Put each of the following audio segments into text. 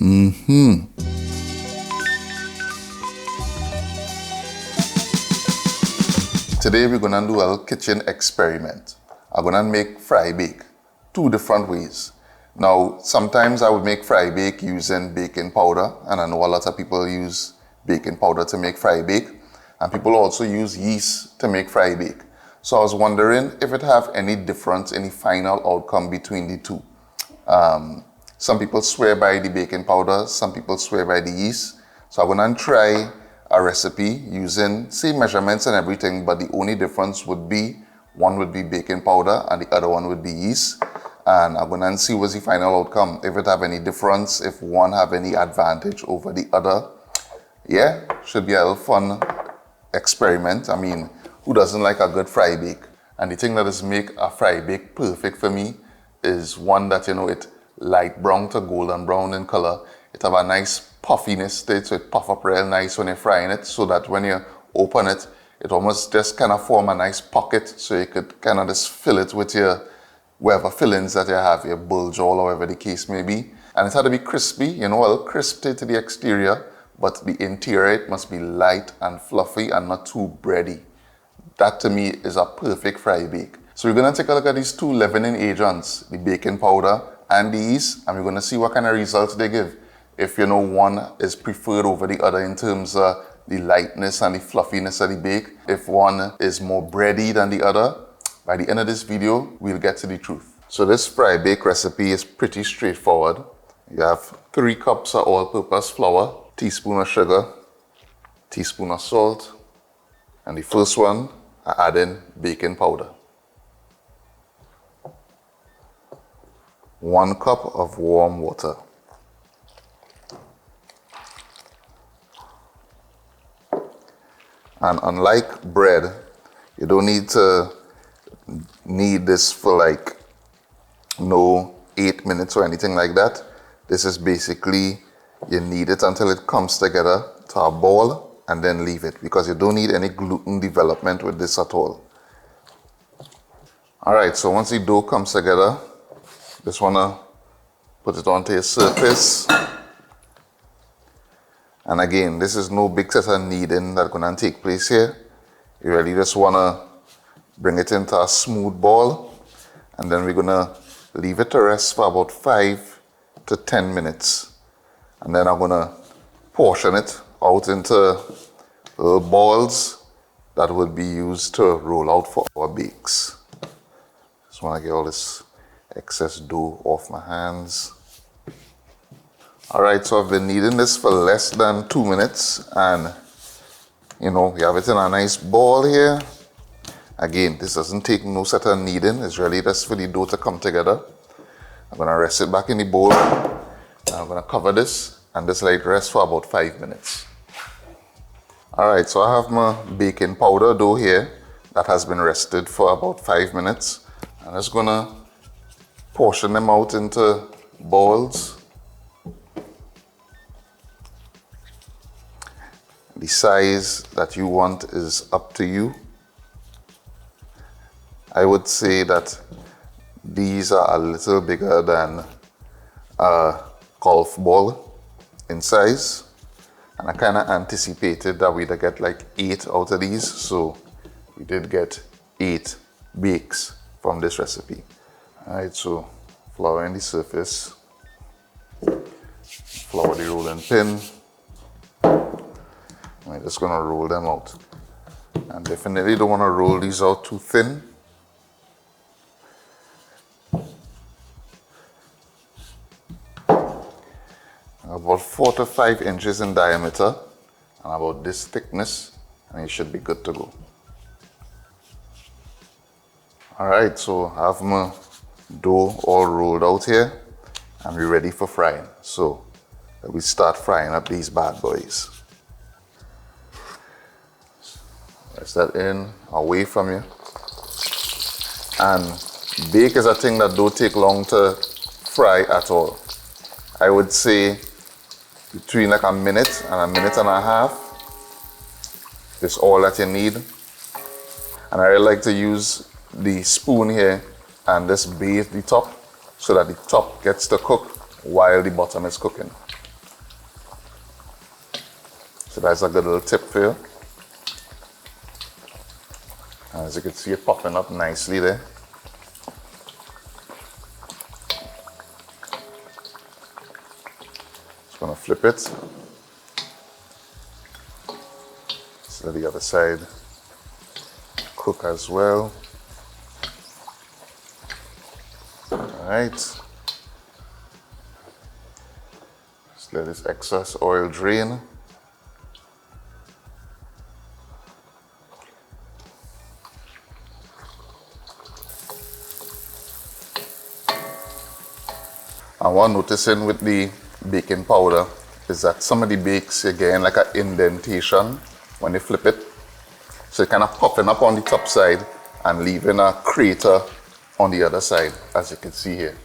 Today we're gonna do a little kitchen experiment. I'm gonna make fry bake, 2 different ways. Now, sometimes I would make fry bake using baking powder, and I know a lot of people use baking powder to make fry bake, and people also use yeast to make fry bake. So I was wondering if it have any difference in the final outcome between the two. Some people swear by the baking powder, some people swear by the yeast. So I'm gonna try a recipe using same measurements and everything, but the only difference would be one would be baking powder and the other one would be yeast. And I'm gonna see what's the final outcome, if it have any difference, if one have any advantage over the other. Yeah, should be a little fun experiment. I mean, who doesn't like a good fry bake? And the thing that is make a fry bake perfect for me is one that, you know, it light brown to golden brown in color. It have a nice puffiness to it, so it puff up real nice when you're frying it, so that when you open it, it almost just kind of form a nice pocket, so you could kind of just fill it with your whatever fillings that you have, your bulge or whatever the case may be. And it had to be crispy, you know, a little crispy to the exterior, but the interior, it must be light and fluffy and not too bready. That to me is a perfect fry bake. So we're gonna take a look at these 2 leavening agents, the baking powder and the yeast, and we're gonna see what kind of results they give. If you know one is preferred over the other in terms of the lightness and the fluffiness of the bake, if one is more bready than the other, by the end of this video, we'll get to the truth. So this fry bake recipe is pretty straightforward. You have 3 cups of all-purpose flour, teaspoon of sugar, teaspoon of salt, and the first one, I add in baking powder. 1 cup of warm water. And unlike bread, you don't need this for like no 8 minutes or anything like that. This is basically, you need it until it comes together to a ball and then leave it, because you don't need any gluten development with this at all. Alright, so once the dough comes together, just wanna put it onto your surface. And again, this is no big set of kneading that's gonna take place here. You really just wanna bring it into a smooth ball, and then we're gonna leave it to rest for about 5 to 10 minutes. And then I'm gonna portion it out into little balls that will be used to roll out for our bakes. Just wanna get all this excess dough off my hands. Alright, so I've been kneading this for less than 2 minutes, and you know, we have it in a nice ball here. Again, this doesn't take no set of kneading, it's really just for the dough to come together. I'm gonna rest it back in the bowl, and I'm gonna cover this and just let it rest for about 5 minutes. Alright, so I have my baking powder dough here that has been rested for about 5 minutes. I'm just gonna portion them out into balls. The size that you want is up to you. I would say that these are a little bigger than a golf ball in size. And I kind of anticipated that we'd get like 8 out of these. So we did get 8 bakes from this recipe. Alright, so flour in the surface, flour the rolling pin. I'm just gonna roll them out. And definitely don't wanna roll these out too thin. About 4 to 5 inches in diameter and about this thickness, and it should be good to go. Alright, so I have my dough all rolled out here and we're ready for frying. So we start frying up these bad boys. Press that in, away from you. And bake is a thing that don't take long to fry at all. I would say between like a minute and a minute and a half is all that you need. And I really like to use the spoon here and just bathe the top so that the top gets to cook while the bottom is cooking. So that's a good little tip for you. As you can see, it popping up nicely there. Just gonna flip it. So let the other side cook as well. All right. Just let this excess oil drain. And what I'm noticing with the baking powder is that some of the bakes, again, like an indentation when you flip it. So it's kind of popping up on the top side and leaving a crater on the other side, as you can see here.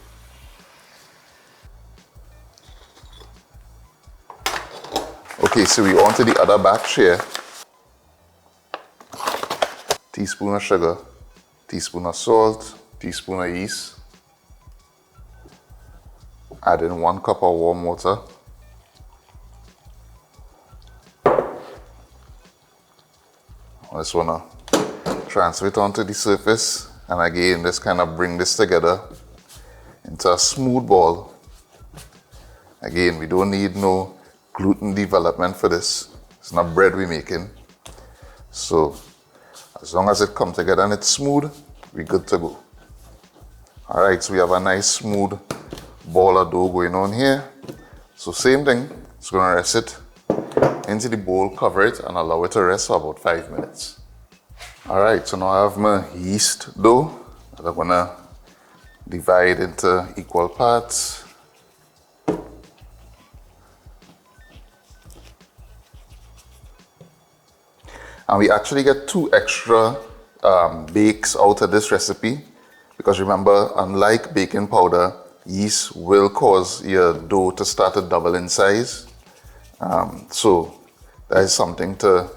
Okay, so we're on to the other batch here. Teaspoon of sugar, teaspoon of salt, teaspoon of yeast. Add in 1 cup of warm water. I just want to transfer it onto the surface, and again just kind of bring this together into a smooth ball. Again, we don't need no gluten development for this. It's not bread we're making. So as long as it comes together and it's smooth, we're good to go. Alright, so we have a nice smooth ball of dough going on here. So same thing, just going to rest it into the bowl, cover it, and allow it to rest for about 5 minutes. Alright, so now I have my yeast dough that I'm going to divide into equal parts. And we actually get 2 extra bakes out of this recipe, because remember, unlike baking powder, yeast will cause your dough to start to double in size. So that is something to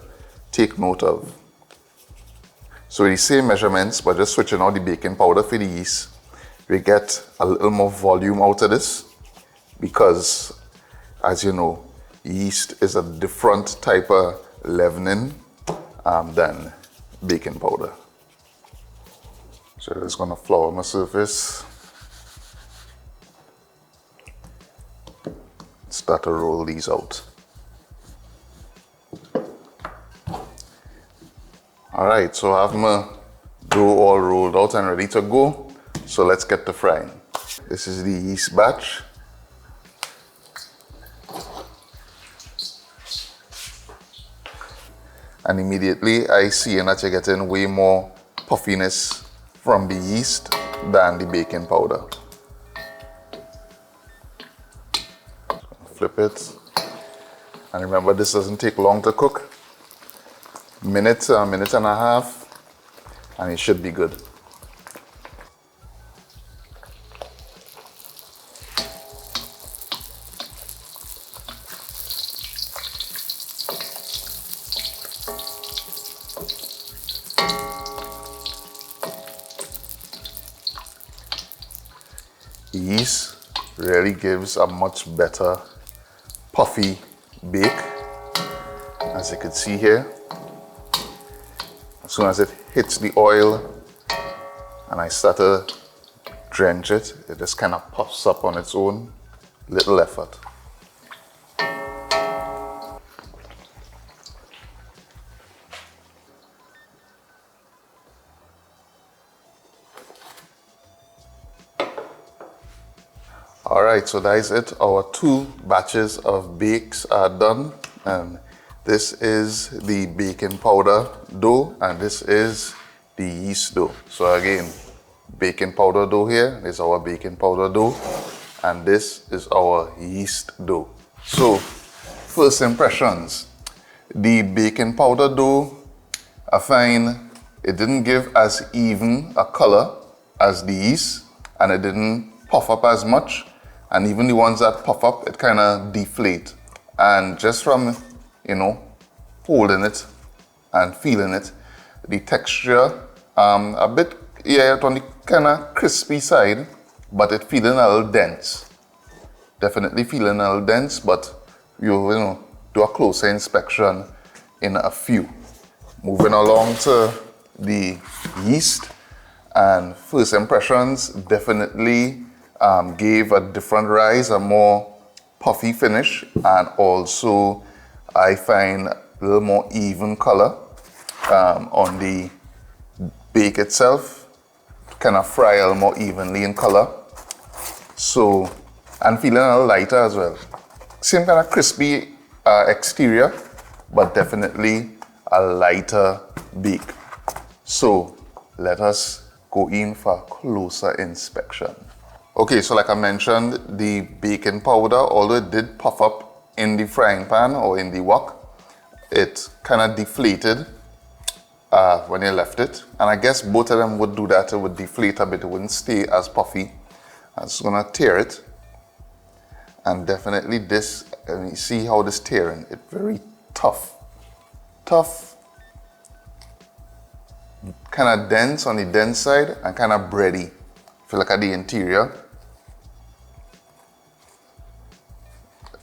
take note of. So with the same measurements, but just switching out the baking powder for the yeast, we get a little more volume out of this, because as you know, yeast is a different type of leavening than baking powder. So I'm just going to flour my surface. Start to roll these out. Alright, so I have my dough all rolled out and ready to go. So let's get to frying. This is the yeast batch. And immediately I see that you're getting way more puffiness from the yeast than the baking powder. Flip it. And remember, this doesn't take long to cook. A minute and a half, and it should be good. Yeast really gives a much better puffy bake, as you can see here. As soon as it hits the oil and I start to drench it, it just kind of puffs up on its own, little effort. Alright, so that is it. Our 2 batches of bakes are done. And this is the baking powder dough, and this is the yeast dough. So again, baking powder dough here is our baking powder dough, and this is our yeast dough. So, first impressions. The baking powder dough, I find it didn't give as even a color as the yeast, and it didn't puff up as much. And even the ones that puff up, it kind of deflate. And just from, holding it and feeling it, the texture, a bit, on the kind of crispy side, but it feeling a little dense. Definitely feeling a little dense, but do a closer inspection in a few. Moving along to the yeast, and first impressions definitely gave a different rise, a more puffy finish, and also I find a little more even color on the bake itself, kind of fry a little more evenly in color. So, and feeling a little lighter as well. Same kind of crispy exterior, but definitely a lighter bake. So let us go in for a closer inspection. Okay, so like I mentioned, the baking powder, although it did puff up in the frying pan or in the wok, it kind of deflated when you left it. And I guess both of them would do that. It would deflate a bit, it wouldn't stay as puffy. I'm just gonna tear it. And definitely this, and you see how this tearing, it's very tough. Tough, kind of dense on the dense side and kind of bready. If you look at the interior,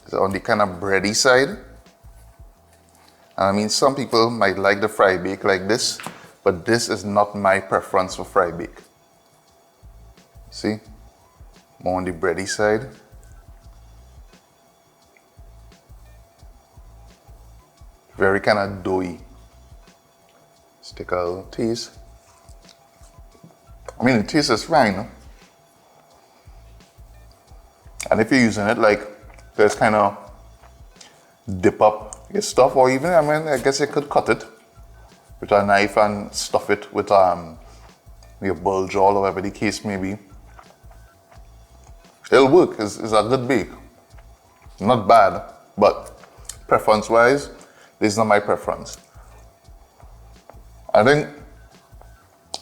it's on the kind of bready side. And I mean, some people might like the fry bake like this, but this is not my preference for fry bake. See, more on the bready side. Very kind of doughy. Let's take a little taste. I mean, the taste is fine. And if you're using it like this, kind of dip up your stuff, or even, I mean, I guess you could cut it with a knife and stuff it with your bull jaw or whatever the case may be. It'll work. It's a good bake. Not bad, but preference-wise, this is not my preference. I think,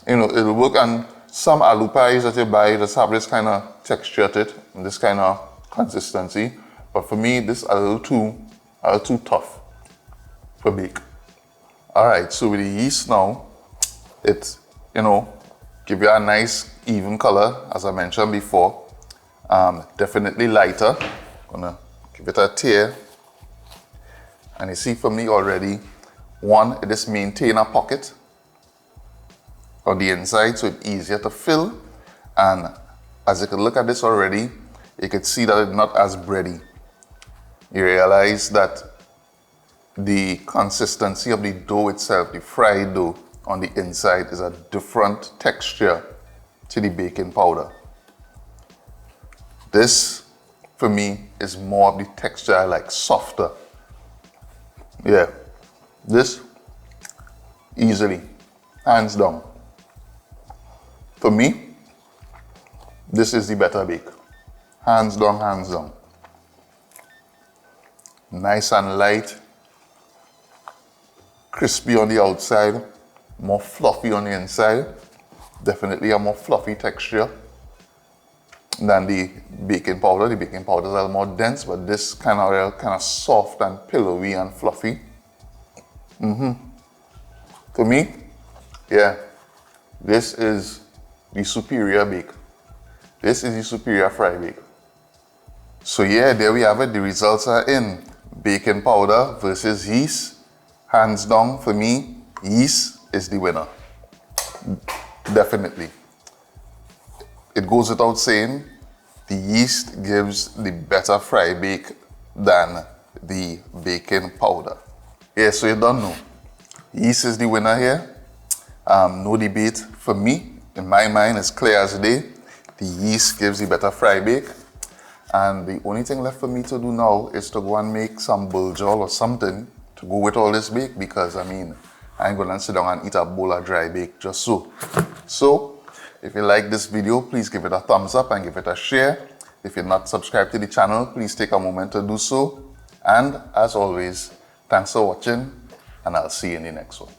you know, it'll work, and some aloo pies that you buy just have this kind of texture to it, and this kind of consistency. But for me, this is a little too tough for bake. All right, so with the yeast now, it's, you know, give you a nice even color, as I mentioned before. Definitely lighter. Gonna give it a tear. And you see for me already, one, it just maintain a pocket on the inside, so it's easier to fill. And as you can look at this already, you can see that it's not as bready. You realize that the consistency of the dough itself, the fried dough on the inside, is a different texture to the baking powder. This, for me, is more of the texture I like, softer. Yeah, this, easily, hands down. For me, this is the better bake. Hands down, hands down. Nice and light, crispy on the outside, more fluffy on the inside. Definitely a more fluffy texture than the baking powder. The baking powder is a little more dense, but this kind of soft and pillowy and fluffy. For me, yeah, this is the superior bake. This is the superior fry bake. So yeah, there we have it. The results are in. Baking powder versus yeast. Hands down, for me, yeast is the winner. Definitely. It goes without saying, the yeast gives the better fry bake than the baking powder. Yeah, so you don't know. Yeast is the winner here. No debate for me. In my mind, it's clear as day. The yeast gives the better fry bake. And the only thing left for me to do now is to go and make some bulgur or something to go with all this bake, because I mean, I ain't gonna sit down and eat a bowl of dry bake just so. So, if you like this video, please give it a thumbs up and give it a share. If you're not subscribed to the channel, please take a moment to do so. And as always, thanks for watching, and I'll see you in the next one.